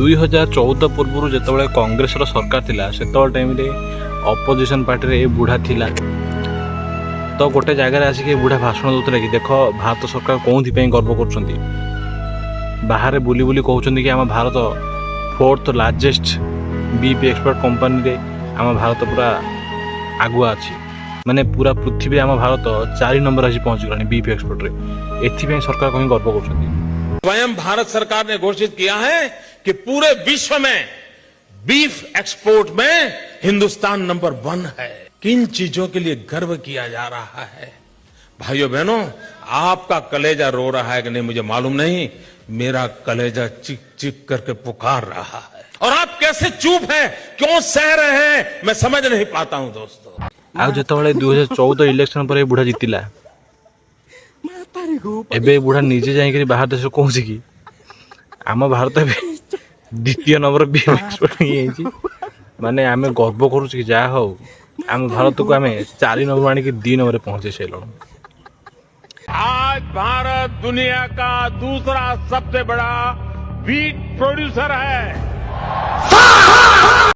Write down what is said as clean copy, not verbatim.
2014 पूर्व जिते कांग्रेस सरकार थिला से टाइम रे अपोजिशन पार्टी रे बुढ़ा थिला तो गोटे जगह आसिक बुढ़ा भाषण दूसरा कि देख भारत सरकार कौन गर्व कर बाहर बुली बुली कहते कि आम Bharat 4th largest beef export company रे आम भारत पूरा आगुआ अच्छी माने पूरा पृथ्वी आम भारत 4 नंबर आसी पहुंच गलानी बीफ एक्सपोर्ट रे एथि सरकार कहीं गर्व कर स्वयं भारत सरकार ने घोषित किया है कि पूरे विश्व में बीफ एक्सपोर्ट में हिंदुस्तान नंबर 1 है। किन चीजों के लिए गर्व किया जा रहा है भाइयों बहनों, आपका कलेजा रो रहा है कि नहीं मुझे मालूम नहीं, मेरा कलेजा चिक चिक करके पुकार रहा है और आप कैसे चुप हैं, क्यों सह रहे हैं, मैं समझ नहीं पाता हूं दोस्तों। आज जिते 2014 इलेक्शन पर बुढ़ा जीतिला एबे बुढ़ा निजे जाइए बाहर देश कौन कि आम भारत द्वितीय नंबर बीफ एक्सपोर्ट माने आम गर्व करुँ कि जहाँ हो आम भारत को आम 4 नंबर आने 2 नंबर पहुंचे से आज भारत दुनिया का दूसरा सबसे बड़ा वीट प्रोड्यूसर है।